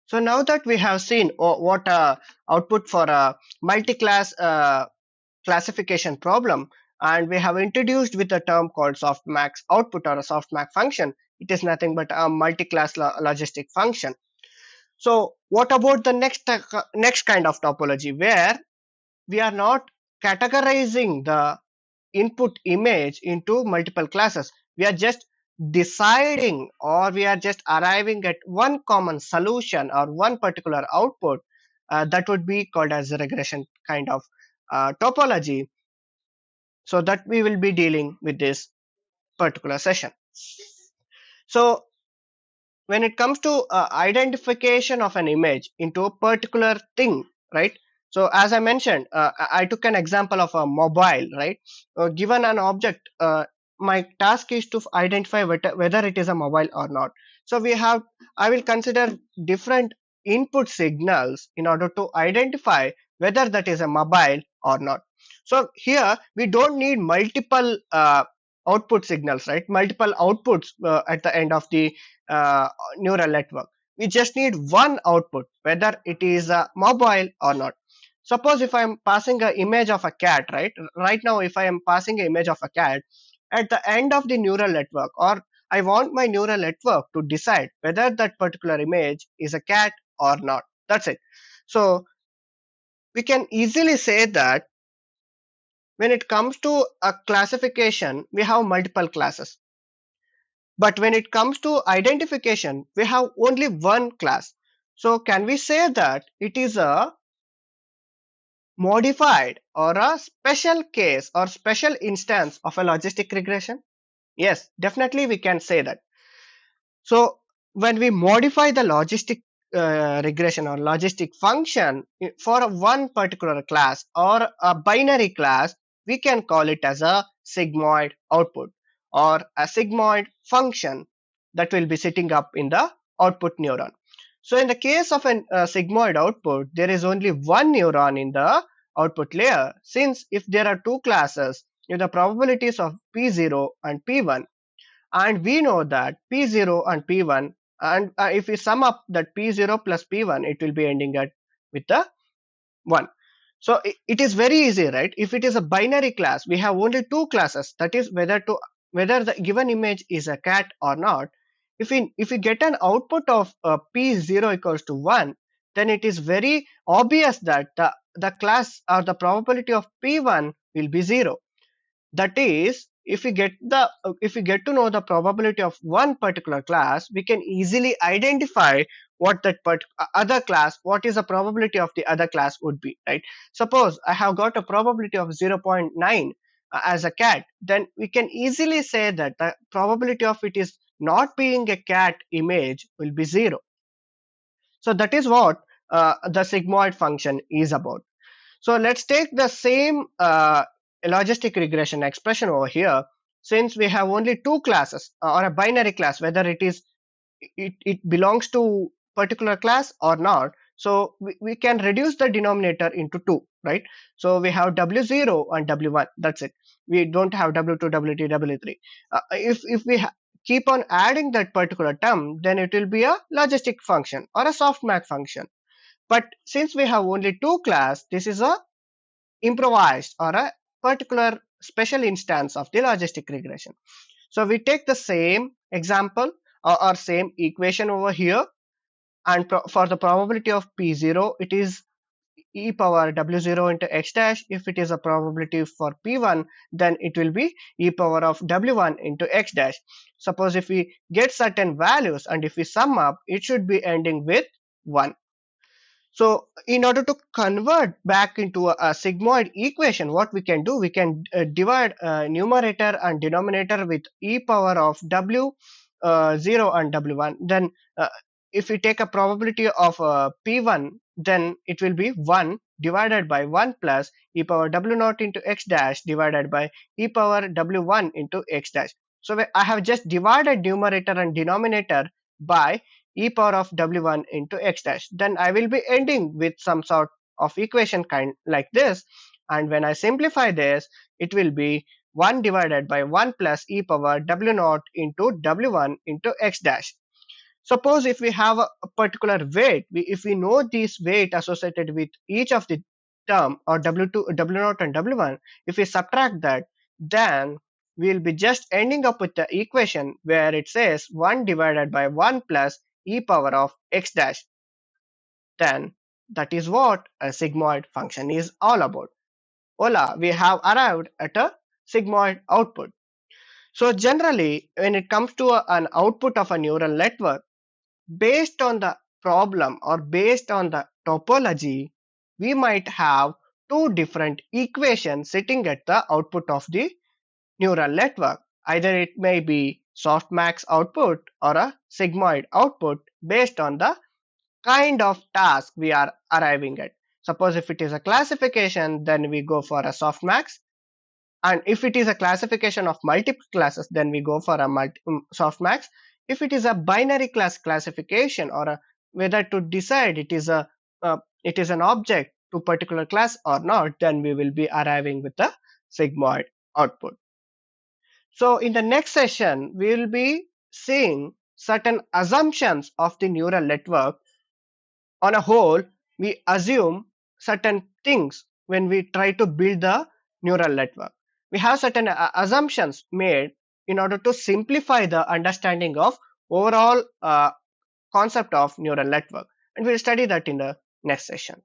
So now that we have seen what output for a multi-class classification problem, and we have introduced with a term called softmax output or a softmax function, it is nothing but a multi-class logistic function. So what about the next kind of topology, where we are not categorizing the input image into multiple classes? We are just deciding, or we are just arriving at one common solution or one particular output. That would be called as a regression kind of topology. So that we will be dealing with this particular session. So when it comes to identification of an image into a particular thing, right? So as I mentioned, I took an example of a mobile, right? Given an object, my task is to identify whether it is a mobile or not. So I will consider different input signals in order to identify whether that is a mobile or not. So here we don't need multiple output signals, right? Multiple outputs at the end of the uh, neural network. We just need one output, whether it is mobile or not. Suppose if I am passing an image of a cat, right? Right now, if I am passing an image of a cat, at the end of the neural network, or I want my neural network to decide whether that particular image is a cat or not. That's it. So we can easily say that when it comes to a classification, we have multiple classes. But when it comes to identification, we have only one class. So can we say that it is a modified or a special case or special instance of a logistic regression? Yes, definitely we can say that. So when we modify the logistic regression or logistic function for one particular class or a binary class, we can call it as a sigmoid output or a sigmoid function that will be sitting up in the output neuron. So in the case of a sigmoid output, there is only one neuron in the output layer. Since if there are two classes, the probabilities of P0 and P1, and we know that P0 and P1, and if we sum up that P0 plus P1, it will be ending at with the 1. So it is very easy, right? If it is a binary class, we have only two classes, that is whether the given image is a cat or not. If we get an output of P0 equals to 1, then it is very obvious that the class or the probability of P1 will be 0. That is, if we get to know the probability of one particular class, we can easily identify what that other class, what is the probability of the other class would be, right? Suppose I have got a probability of 0.9 as a cat, then we can easily say that the probability of it is not being a cat image will be 0. So that is what the sigmoid function is about. So let's take the same logistic regression expression over here. Since we have only two classes or a binary class, whether it belongs to particular class or not, so we can reduce the denominator into two, right? So we have W0 and W1. That's it. We don't have W2, W3, W3. If we keep on adding that particular term, then it will be a logistic function or a softmax function. But since we have only two class, this is a improvised or a particular special instance of the logistic regression. So we take the same example or same equation over here, and for the probability of P0, it is e power W0 into x dash. If it is a probability for P1, then it will be e power of W1 into x dash. Suppose if we get certain values and if we sum up, it should be ending with 1. So in order to convert back into a sigmoid equation, what we can do, we can divide numerator and denominator with e power of w 0 and w1. Then if we take a probability of p1, then it will be 1 divided by 1 plus e power w0 into x dash divided by e power w1 into x dash. So I have just divided numerator and denominator by e power of w1 into x dash. Then I will be ending with some sort of equation kind like this. And when I simplify this, it will be 1 divided by 1 plus e power w0 into w1 into x dash. Suppose if we have a particular weight, if we know this weight associated with each of the term or W2, W0 and W1, if we subtract that, then we'll be just ending up with the equation where it says 1 divided by 1 plus e power of x dash. Then that is what a sigmoid function is all about. Voila, we have arrived at a sigmoid output. So generally, when it comes to an output of a neural network, based on the problem or based on the topology, we might have two different equations sitting at the output of the neural network. Either it may be softmax output or a sigmoid output based on the kind of task we are arriving at. Suppose if it is a classification, then we go for a softmax, and if it is a classification of multiple classes, then we go for a softmax. If it is a binary class classification, or whether to decide it is an object to particular class or not, then we will be arriving with a sigmoid output. So in the next session, we will be seeing certain assumptions of the neural network. On a whole, we assume certain things when we try to build the neural network. We have certain assumptions made in order to simplify the understanding of overall concept of neural network, and we'll study that in the next session.